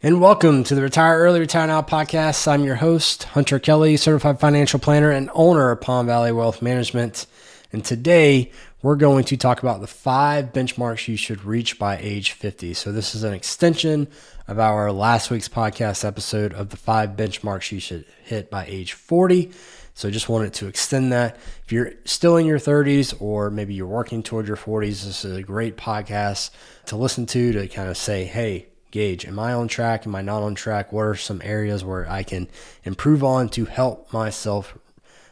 And welcome to the Retire Early, Retire Now podcast. I'm your host, Hunter Kelly, certified financial planner and owner of Palm Valley Wealth Management. And today we're going to talk about the 5 benchmarks you should reach by age 50. So this is an extension of our last week's podcast episode of the 5 benchmarks you should hit by age 40. So just wanted to extend that. If you're still in your 30s or maybe you're working toward your 40s, this is a great podcast to listen to kind of say, hey, gauge, am I on track? Am I not on track? What are some areas where I can improve on to help myself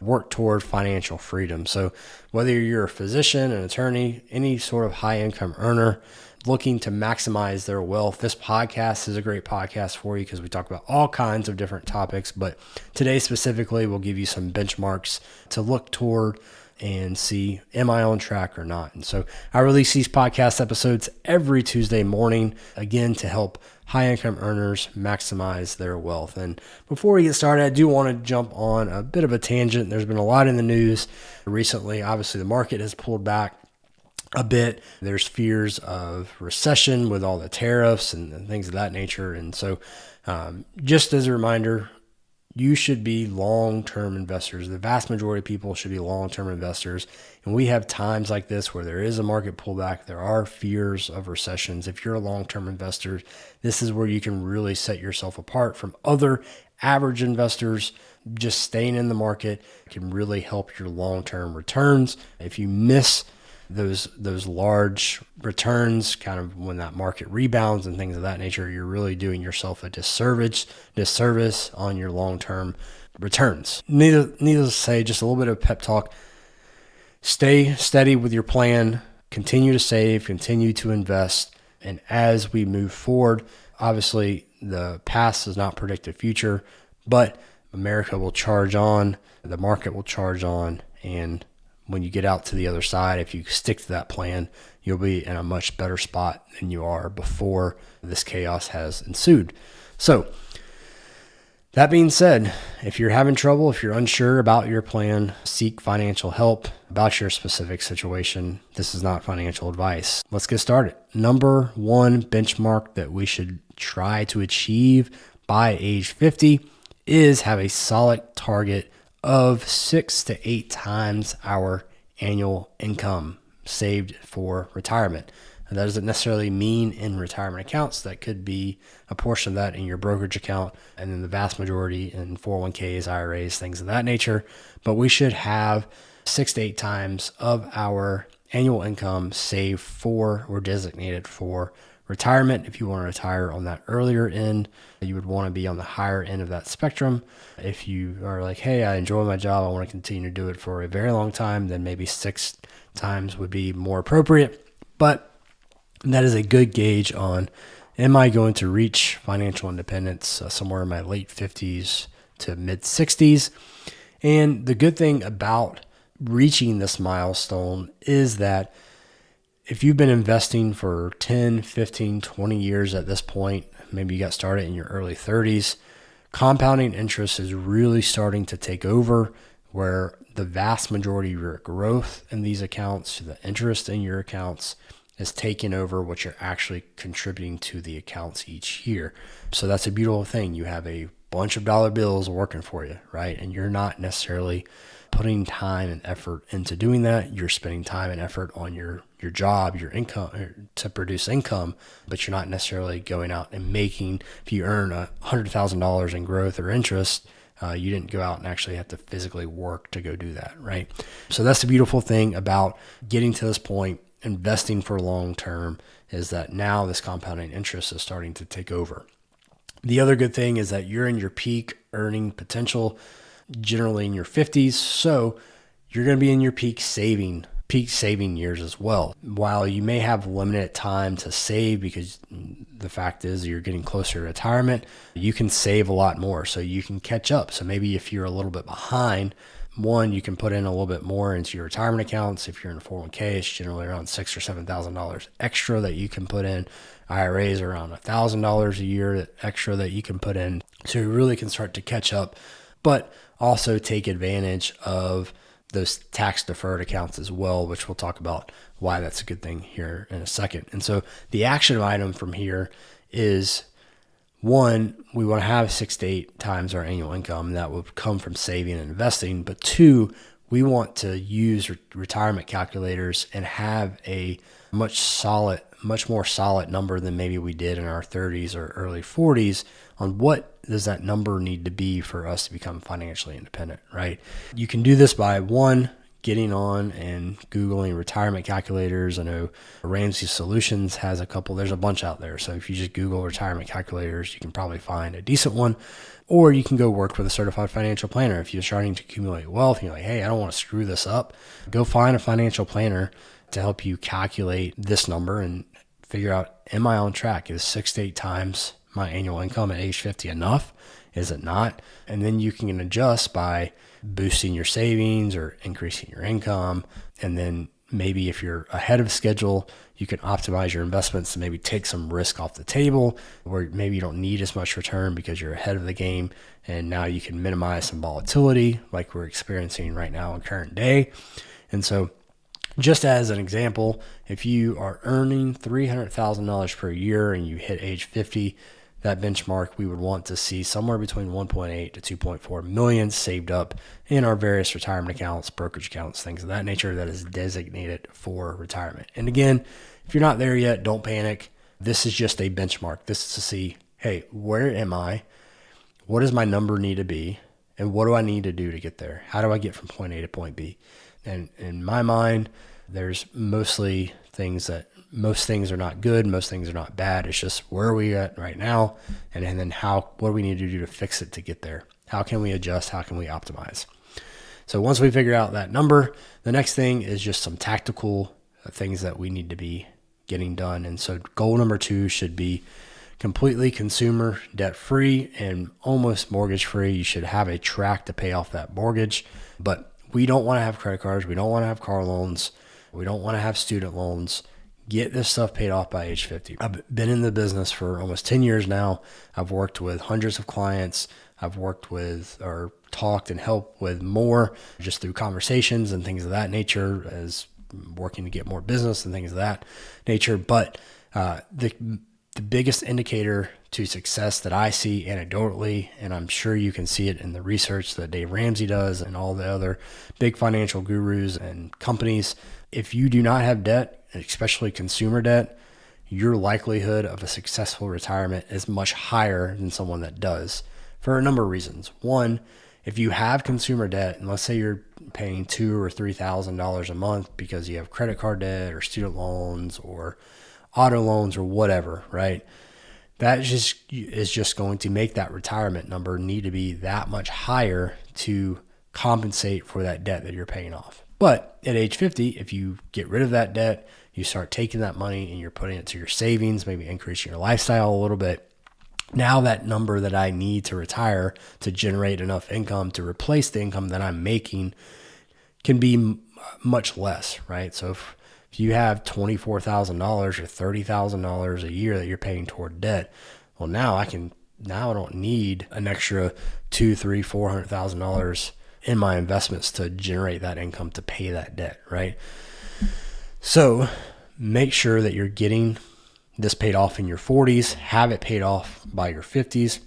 work toward financial freedom? So whether you're a physician, an attorney, any sort of high income earner looking to maximize their wealth, this podcast is a great podcast for you because we talk about all kinds of different topics. But today specifically, we'll give you some benchmarks to look toward and see, am I on track or not? And so I release these podcast episodes every Tuesday morning, again, to help high income earners maximize their wealth. And before we get started, I do want to jump on a bit of a tangent. There's been a lot in the news recently. Obviously, the market has pulled back a bit. There's fears of recession with all the tariffs and things of that nature. And so just as a reminder, you should be long-term investors. The vast majority of people should be long-term investors. And we have times like this where there is a market pullback. There are fears of recessions. If you're a long-term investor, this is where you can really set yourself apart from other average investors. Just staying in the market can really help your long-term returns. If you miss those large returns, kind of when that market rebounds and things of that nature, you're really doing yourself a disservice on your long-term returns. Needless to say, just a little bit of pep talk. Stay steady with your plan, continue to save, continue to invest. And as we move forward, obviously the past does not predict the future, but America will charge on, the market will charge on, and when you get out to the other side, if you stick to that plan, you'll be in a much better spot than you are before this chaos has ensued. So that being said, if you're having trouble, if you're unsure about your plan, seek financial help about your specific situation. This is not financial advice. Let's get started. Number 1 benchmark that we should try to achieve by age 50 is have a solid target of 6 to 8 times our annual income saved for retirement. And that doesn't necessarily mean in retirement accounts. That could be a portion of that in your brokerage account, and then the vast majority in 401ks, IRAs, things of that nature. But we should have 6 to 8 times of our annual income saved for or designated for retirement. If you want to retire on that earlier end, you would want to be on the higher end of that spectrum. If you are like, hey, I enjoy my job, I want to continue to do it for a very long time, then maybe 6 times would be more appropriate. But that is a good gauge on, am I going to reach financial independence somewhere in my late 50s to mid 60s? And the good thing about reaching this milestone is that if you've been investing for 10, 15, 20 years at this point, maybe you got started in your early 30s, compounding interest is really starting to take over, where the vast majority of your growth in these accounts, the interest in your accounts, is taking over what you're actually contributing to the accounts each year. So that's a beautiful thing. You have a bunch of dollar bills working for you, right? And you're not necessarily putting time and effort into doing that. You're spending time and effort on your job, your income, to produce income, but you're not necessarily going out and making, if you earn $100,000 in growth or interest, you didn't go out and actually have to physically work to go do that, right? So that's the beautiful thing about getting to this point, investing for long term, is that now this compounding interest is starting to take over. The other good thing is that you're in your peak earning potential, generally in your 50s. So you're going to be in your peak saving years as well. While you may have limited time to save, because the fact is you're getting closer to retirement, you can save a lot more. So you can catch up. So maybe if you're a little bit behind, one, you can put in a little bit more into your retirement accounts. If you're in a 401k, it's generally around $6,000 or $7,000 extra that you can put in. IRAs are around $1,000 a year extra that you can put in. So you really can start to catch up, but also take advantage of those tax deferred accounts as well, which we'll talk about why that's a good thing here in a second. And so the action item from here is one, we want to have 6 to 8 times our annual income. That will come from saving and investing. But two, we want to use retirement calculators and have a much more solid number than maybe we did in our 30s or early 40s on what does that number need to be for us to become financially independent, right? You can do this by one, getting on and Googling retirement calculators. I know Ramsey Solutions has a couple. There's a bunch out there. So if you just Google retirement calculators, you can probably find a decent one. Or you can go work with a certified financial planner. If you're starting to accumulate wealth and you're like, hey, I don't want to screw this up, go find a financial planner to help you calculate this number and figure out, am I on track? Is 6 to 8 times my annual income at age 50 enough? Is it not? And then you can adjust by boosting your savings or increasing your income. And then maybe if you're ahead of schedule, you can optimize your investments to maybe take some risk off the table, where maybe you don't need as much return because you're ahead of the game. And now you can minimize some volatility like we're experiencing right now in current day. And so just as an example, if you are earning $300,000 per year and you hit age 50, that benchmark, we would want to see somewhere between 1.8 to 2.4 million saved up in our various retirement accounts, brokerage accounts, things of that nature that is designated for retirement. And again, if you're not there yet, don't panic. This is just a benchmark. This is to see, hey, where am I? What does my number need to be? And what do I need to do to get there? How do I get from point A to point B? And in my mind, there's most things are not good. Most things are not bad. It's just where are we at right now? And then what do we need to do to fix it to get there? How can we adjust? How can we optimize? So once we figure out that number, the next thing is just some tactical things that we need to be getting done. And so goal number 2 should be completely consumer debt free and almost mortgage free. You should have a track to pay off that mortgage, but we don't want to have credit cards. We don't want to have car loans. We don't want to have student loans. Get this stuff paid off by age 50. I've been in the business for almost 10 years now. I've worked with hundreds of clients. I've worked with or talked and helped with more just through conversations and things of that nature, as working to get more business and things of that nature. But the biggest indicator to success that I see anecdotally, and I'm sure you can see it in the research that Dave Ramsey does and all the other big financial gurus and companies, if you do not have debt, especially consumer debt, your likelihood of a successful retirement is much higher than someone that does, for a number of reasons. One, if you have consumer debt, and let's say you're paying $2,000 or $3,000 a month because you have credit card debt or student loans or auto loans or whatever, right? That is just going to make that retirement number need to be that much higher to compensate for that debt that you're paying off. But at age 50, if you get rid of that debt, you start taking that money and you're putting it to your savings, maybe increasing your lifestyle a little bit. Now that number that I need to retire to generate enough income to replace the income that I'm making can be much less, right? So if you have $24,000 or $30,000 a year that you're paying toward debt, well, now I don't need an extra $200,000, $300,000, $400,000 in my investments to generate that income to pay that debt, right? So make sure that you're getting this paid off in your 40s, have it paid off by your 50s.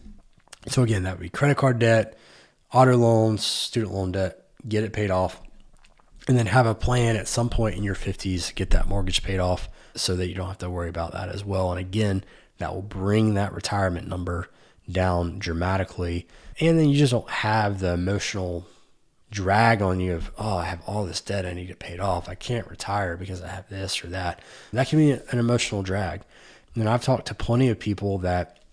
So again, that would be credit card debt, auto loans, student loan debt, get it paid off. And then have a plan at some point in your 50s, get that mortgage paid off so that you don't have to worry about that as well. And again, that will bring that retirement number down dramatically. And then you just don't have the emotional drag on you of, oh, I have all this debt I need to pay off. I can't retire because I have this or that. That can be an emotional drag. And I've talked to plenty of people that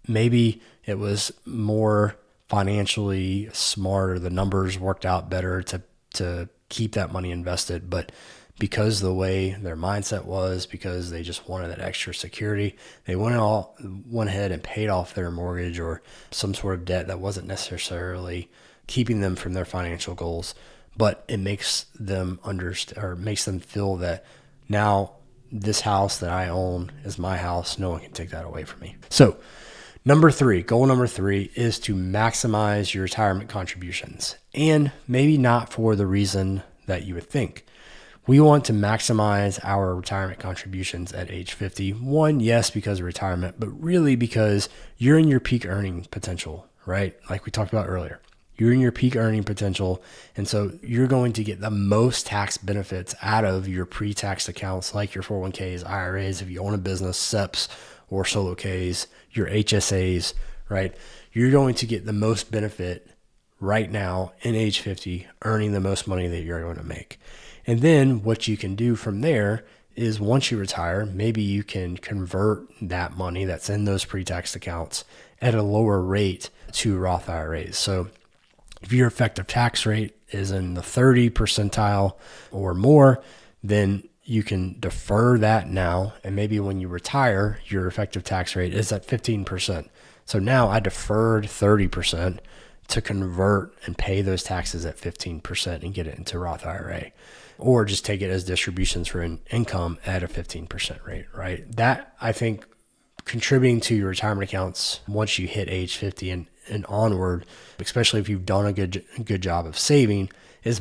maybe it was more financially smart or the numbers worked out better to keep that money invested, but because the way their mindset was, because they just wanted that extra security, they went ahead and paid off their mortgage or some sort of debt that wasn't necessarily keeping them from their financial goals, but it makes them makes them feel that now this house that I own is my house. No one can take that away from me. So goal number 3 is to maximize your retirement contributions, and maybe not for the reason that you would think. We want to maximize our retirement contributions at age 50. One, yes, because of retirement, but really because you're in your peak earning potential, right? Like we talked about earlier. You're in your peak earning potential. And so you're going to get the most tax benefits out of your pre-tax accounts, like your 401ks, IRAs, if you own a business, SEPs or solo Ks, your HSAs, right? You're going to get the most benefit right now in age 50, earning the most money that you're going to make. And then what you can do from there is once you retire, maybe you can convert that money that's in those pre-tax accounts at a lower rate to Roth IRAs. So if your effective tax rate is in the 30 percentile or more, then you can defer that now. And maybe when you retire, your effective tax rate is at 15%. So now I deferred 30% to convert and pay those taxes at 15% and get it into Roth IRA, or just take it as distributions for income at a 15% rate, right? That, I think, contributing to your retirement accounts once you hit age 50 and onward, especially if you've done a good job of saving, is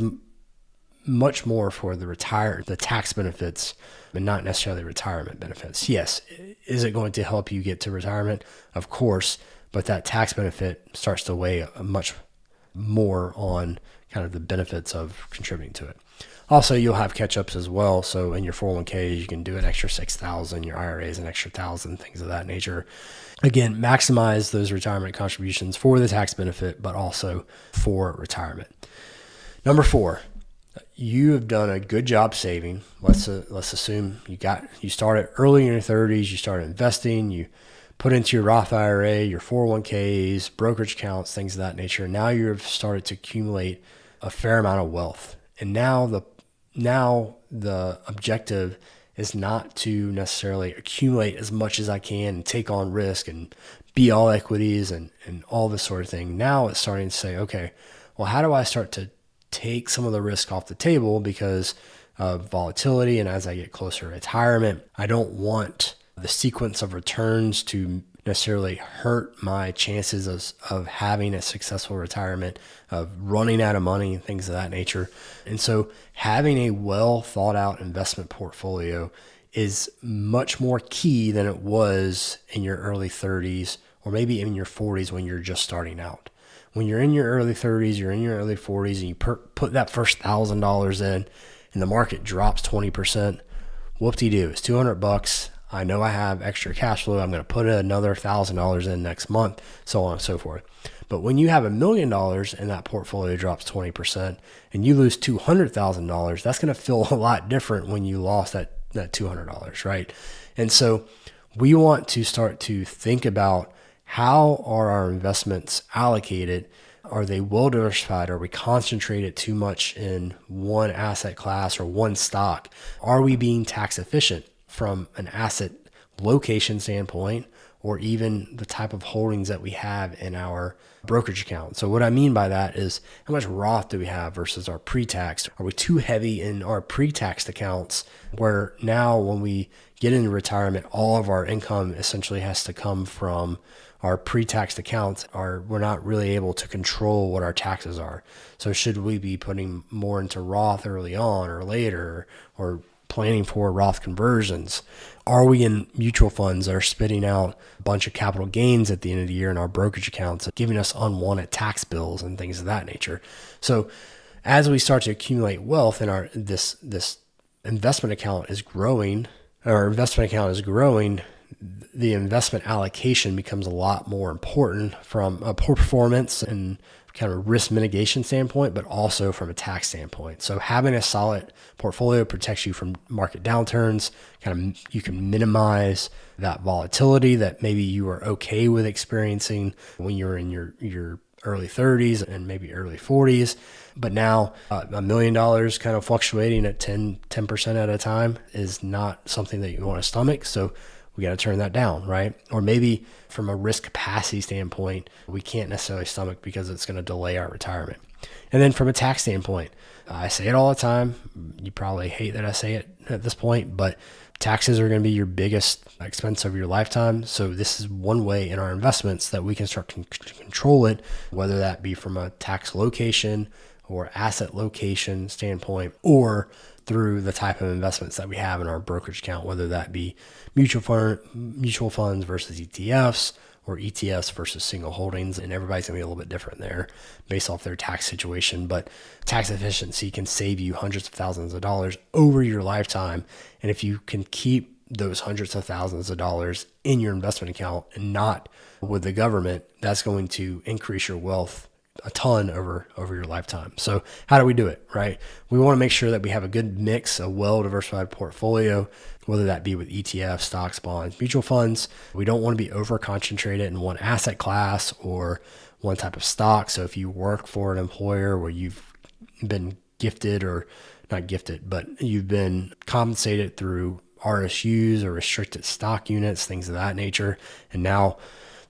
much more for the tax benefits, but not necessarily retirement benefits. Yes, is it going to help you get to retirement? Of course, but that tax benefit starts to weigh much more on kind of the benefits of contributing to it. Also, you'll have catch-ups as well. So in your 401ks, you can do an extra $6,000, your IRAs an extra $1,000, things of that nature. Again, maximize those retirement contributions for the tax benefit, but also for retirement. Number 4, you have done a good job saving. Let's assume you started early in your 30s, you started investing, you put into your Roth IRA, your 401ks, brokerage accounts, things of that nature. Now you've started to accumulate a fair amount of wealth. And now the objective is not to necessarily accumulate as much as I can and take on risk and be all equities and all this sort of thing. Now it's starting to say, okay, well, how do I start to take some of the risk off the table because of volatility? And as I get closer to retirement, I don't want the sequence of returns to necessarily hurt my chances of having a successful retirement, of running out of money and things of that nature. And so having a well thought out investment portfolio is much more key than it was in your early 30s or maybe in your 40s when you're just starting out. When you're in your early 30s, you're in your early 40s, and you put that first $1,000 in and the market drops 20%, whoop-de-doo, it's $200. I know I have extra cash flow. I'm going to put another $1,000 in next month, so on and so forth. But when you have $1 million and that portfolio drops 20% and you lose $200,000, that's going to feel a lot different when you lost that $200, right? And so we want to start to think about, how are our investments allocated? Are they well diversified? Are we concentrated too much in one asset class or one stock? Are we being tax efficient from an asset location standpoint, or even the type of holdings that we have in our brokerage account? So what I mean by that is, how much Roth do we have versus our pre-tax? Are we too heavy in our pre-taxed accounts, where now when we get into retirement, all of our income essentially has to come from our pre-taxed accounts? We're not really able to control what our taxes are. So should we be putting more into Roth early on or later, or planning for Roth conversions? Are we in mutual funds that are spitting out a bunch of capital gains at the end of the year in our brokerage accounts, giving us unwanted tax bills and things of that nature? So as we start to accumulate wealth and this investment account is growing, the investment allocation becomes a lot more important from a poor performance and kind of risk mitigation standpoint, but also from a tax standpoint. So having a solid portfolio protects you from market downturns. You can minimize that volatility that maybe you were okay with experiencing when you were in your early 30s and maybe early 40s. But now $1 million kind of fluctuating at 10% at a time is not something that you want to stomach. So we got to turn that down, right? Or maybe from a risk capacity standpoint, we can't necessarily stomach because it's going to delay our retirement. And then from a tax standpoint, I say it all the time. You probably hate that I say it at this point, but taxes are going to be your biggest expense of your lifetime. So this is one way in our investments that we can start to control it, whether that be from a tax location or asset location standpoint, or through the type of investments that we have in our brokerage account, whether that be mutual funds versus ETFs, or ETFs versus single holdings. And everybody's gonna be a little bit different there based off their tax situation. But tax efficiency can save you hundreds of thousands of dollars over your lifetime. And if you can keep those hundreds of thousands of dollars in your investment account and not with the government, that's going to increase your wealth a ton over your lifetime. So how do we do it, right? We want to make sure that we have a good mix, a well-diversified portfolio, whether that be with ETFs, stocks, bonds, mutual funds. We don't want to be over-concentrated in one asset class or one type of stock. So if you work for an employer where you've been gifted, or not gifted, but you've been compensated through RSUs or restricted stock units, things of that nature, and now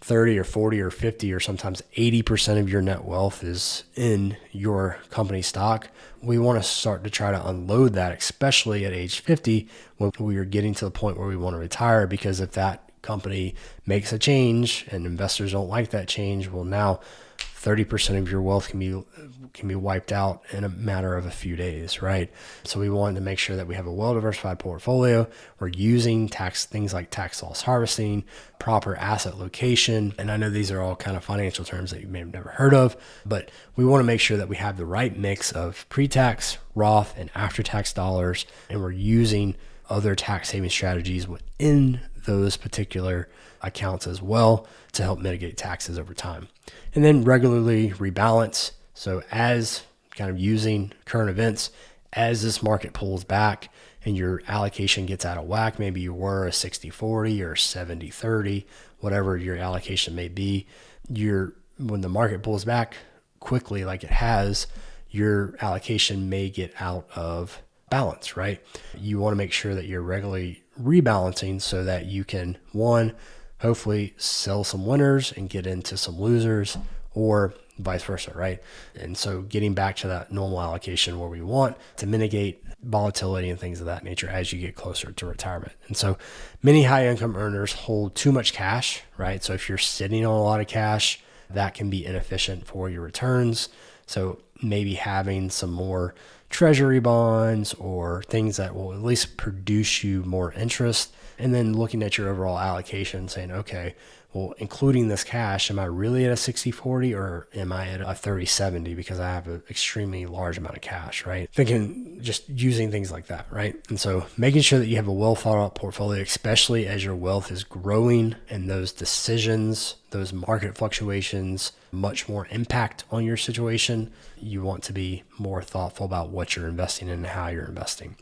30 or 40 or 50 or sometimes 80% of your net wealth is in your company stock, we want to start to try to unload that, especially at age 50 when we are getting to the point where we want to retire. Because if that company makes a change and investors don't like that change, well, now 30% of your wealth can be wiped out in a matter of a few days, right? So we want to make sure that we have a well-diversified portfolio. We're using things like tax loss harvesting, proper asset location. And I know these are all kind of financial terms that you may have never heard of, but we want to make sure that we have the right mix of pre-tax, Roth, and after-tax dollars. And we're using other tax saving strategies within those particular accounts as well to help mitigate taxes over time. And then regularly rebalance. So as kind of using current events, as this market pulls back and your allocation gets out of whack, maybe you were a 60-40 or 70-30, whatever your allocation may be, when the market pulls back quickly like it has, your allocation may get out of balance, right? You want to make sure that you're regularly rebalancing so that you can, one, hopefully sell some winners and get into some losers, or vice versa, right? And so getting back to that normal allocation where we want to mitigate volatility and things of that nature as you get closer to retirement. And so many high income earners hold too much cash, right? So if you're sitting on a lot of cash, that can be inefficient for your returns. So maybe having some more treasury bonds or things that will at least produce you more interest, and then looking at your overall allocation saying, okay, well, including this cash, am I really at a 60-40 or am I at a 30-70 because I have an extremely large amount of cash, right? Thinking, just using things like that, right? And so making sure that you have a well thought out portfolio, especially as your wealth is growing and those decisions, those market fluctuations, much more impact on your situation. You want to be more thoughtful about what you're investing in and how you're investing.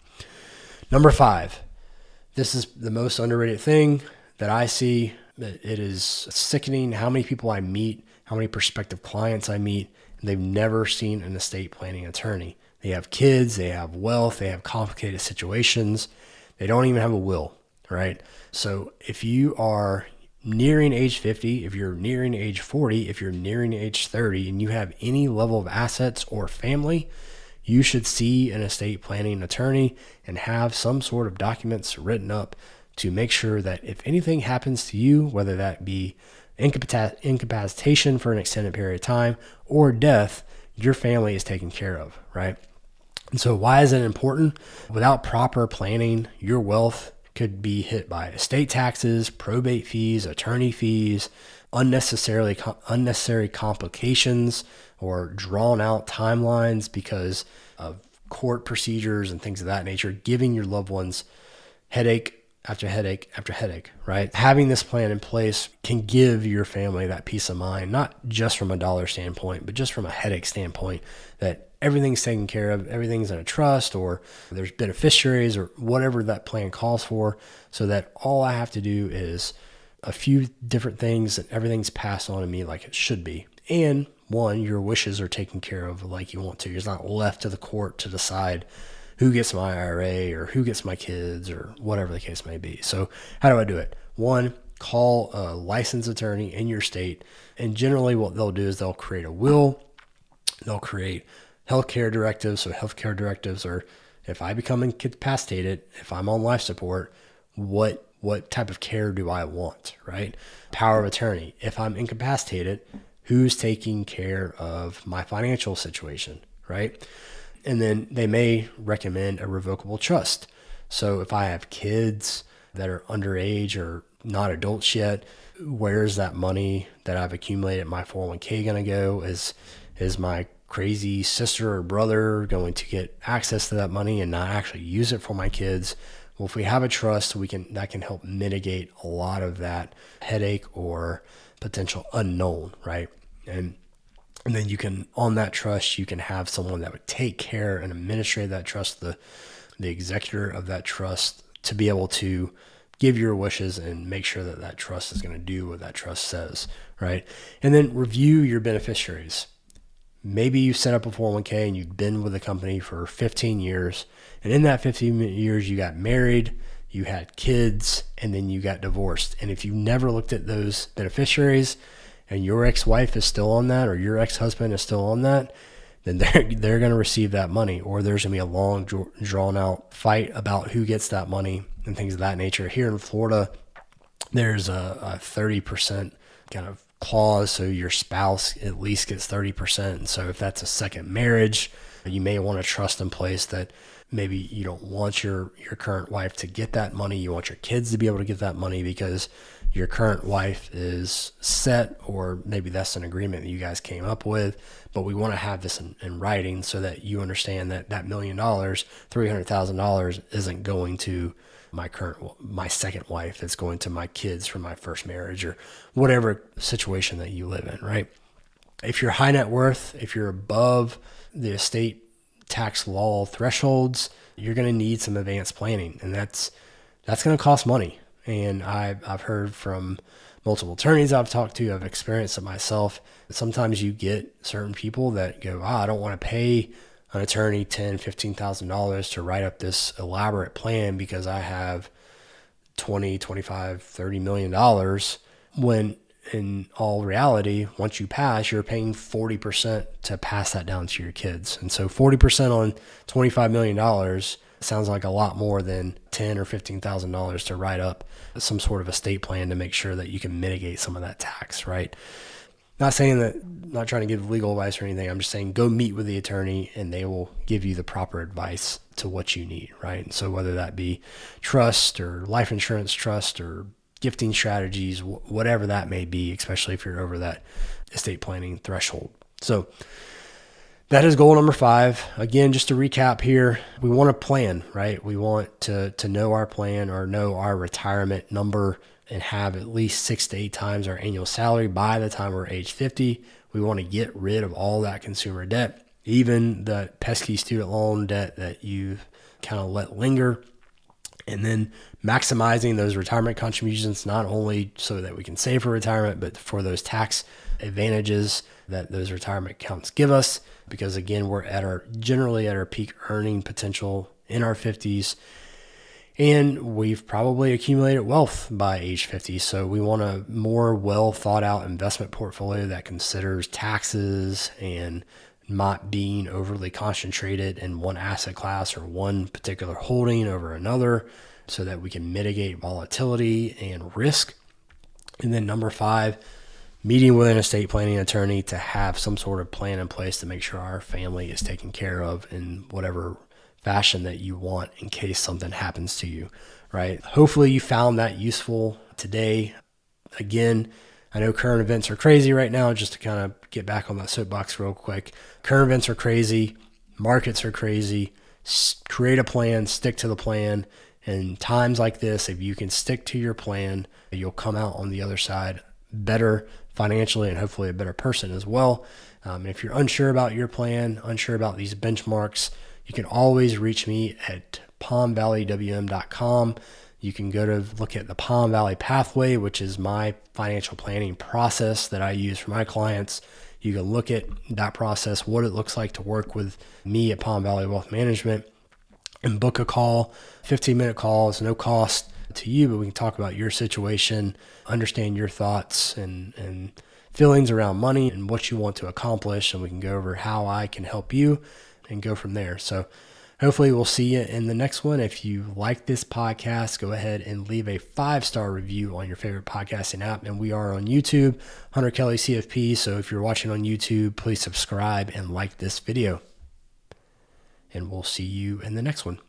Number 5, this is the most underrated thing that I see. It is sickening how many people I meet, how many prospective clients I meet, and they've never seen an estate planning attorney. They have kids, they have wealth, they have complicated situations. They don't even have a will, right? So if you are nearing age 50, if you're nearing age 40, if you're nearing age 30, and you have any level of assets or family, you should see an estate planning attorney and have some sort of documents written up to make sure that if anything happens to you, whether that be incapacitation for an extended period of time or death, your family is taken care of, right? And so why is it important? Without proper planning, your wealth could be hit by estate taxes, probate fees, attorney fees, unnecessary complications, or drawn out timelines because of court procedures and things of that nature, giving your loved ones headache after headache after headache, right? Having this plan in place can give your family that peace of mind, not just from a dollar standpoint, but just from a headache standpoint, that everything's taken care of, everything's in a trust, or there's beneficiaries, or whatever that plan calls for, so that all I have to do is a few different things and everything's passed on to me like it should be. And one, your wishes are taken care of like you want to. You're not left to the court to decide who gets my IRA or who gets my kids or whatever the case may be. So how do I do it? One, call a licensed attorney in your state. And generally what they'll do is they'll create a will. They'll create healthcare directives. So healthcare directives are, if I become incapacitated, if I'm on life support, what type of care do I want, right? Power of attorney. If I'm incapacitated, who's taking care of my financial situation, right? And then they may recommend a revocable trust. So if I have kids that are underage or not adults yet, where's that money that I've accumulated in my 401k going to go? Is my crazy sister or brother going to get access to that money and not actually use it for my kids? Well, if we have a trust, that can help mitigate a lot of that headache or potential unknown, right? And then on that trust, you can have someone that would take care and administrate that trust, the executor of that trust, to be able to give your wishes and make sure that that trust is going to do what that trust says, right? And then review your beneficiaries. Maybe you set up a 401k and you've been with the company for 15 years. And in that 15 years, you got married, you had kids, and then you got divorced. And if you never looked at those beneficiaries and your ex-wife is still on that or your ex-husband is still on that, then they're going to receive that money, or there's going to be a long drawn out fight about who gets that money and things of that nature. Here in Florida, there's a 30% kind of clause, so your spouse at least gets 30%. And so if that's a second marriage, you may want a trust in place that maybe you don't want your current wife to get that money. You want your kids to be able to get that money because your current wife is set, or maybe that's an agreement that you guys came up with, but we want to have this in writing so that you understand that $1 million, $300,000 isn't going to my second wife. It's going to my kids from my first marriage, or whatever situation that you live in, right? If you're high net worth, if you're above the estate tax law thresholds, you're going to need some advanced planning, and that's going to cost money. And I've heard from multiple attorneys I've talked to, I've experienced it myself. Sometimes you get certain people that go, I don't want to pay an attorney $10,000, $15,000 to write up this elaborate plan because I have $20, $25, $30 million, when in all reality, once you pass, you're paying 40% to pass that down to your kids. And so 40% on $25 million sounds like a lot more than $10,000 or $15,000 to write up some sort of estate plan to make sure that you can mitigate some of that tax, right? Not saying that, not trying to give legal advice or anything. I'm just saying go meet with the attorney and they will give you the proper advice to what you need, right? And so whether that be trust or life insurance trust or gifting strategies, whatever that may be, especially if you're over that estate planning threshold. So that is goal number 5. Again, just to recap here, we want to plan, right? We want to know our plan or know our retirement number and have at least 6 to 8 times our annual salary by the time we're age 50. We want to get rid of all that consumer debt, even the pesky student loan debt that you've kind of let linger. And then maximizing those retirement contributions, not only so that we can save for retirement, but for those tax advantages that those retirement accounts give us. Because again, we're generally at our peak earning potential in our 50s, and we've probably accumulated wealth by age 50. So we want a more well thought out investment portfolio that considers taxes and not being overly concentrated in one asset class or one particular holding over another, so that we can mitigate volatility and risk. And then number 5, meeting with an estate planning attorney to have some sort of plan in place to make sure our family is taken care of in whatever fashion that you want in case something happens to you, right? Hopefully you found that useful today. Again, I know current events are crazy right now. Just to kind of get back on that soapbox real quick. Current events are crazy. Markets are crazy. Create a plan, stick to the plan. In times like this, if you can stick to your plan, you'll come out on the other side better financially and hopefully a better person as well. And if you're unsure about your plan, unsure about these benchmarks, you can always reach me at palmvalleywm.com. You can go to look at the Palm Valley Pathway, which is my financial planning process that I use for my clients. You can look at that process, what it looks like to work with me at Palm Valley Wealth Management, and book a call, 15-minute call. It's no cost to you, but we can talk about your situation, understand your thoughts and feelings around money and what you want to accomplish, and we can go over how I can help you and go from there. So hopefully we'll see you in the next one. If you like this podcast, go ahead and leave a 5-star review on your favorite podcasting app. And we are on YouTube, Hunter Kelly CFP. So if you're watching on YouTube, please subscribe and like this video. and we'll see you in the next one.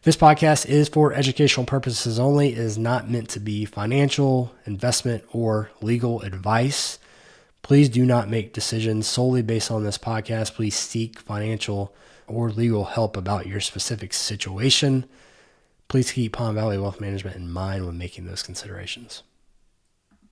This podcast is for educational purposes only. It is not meant to be financial, investment, or legal advice. Please do not make decisions solely based on this podcast. Please seek financial or legal help about your specific situation. Please keep Palm Valley Wealth Management in mind when making those considerations.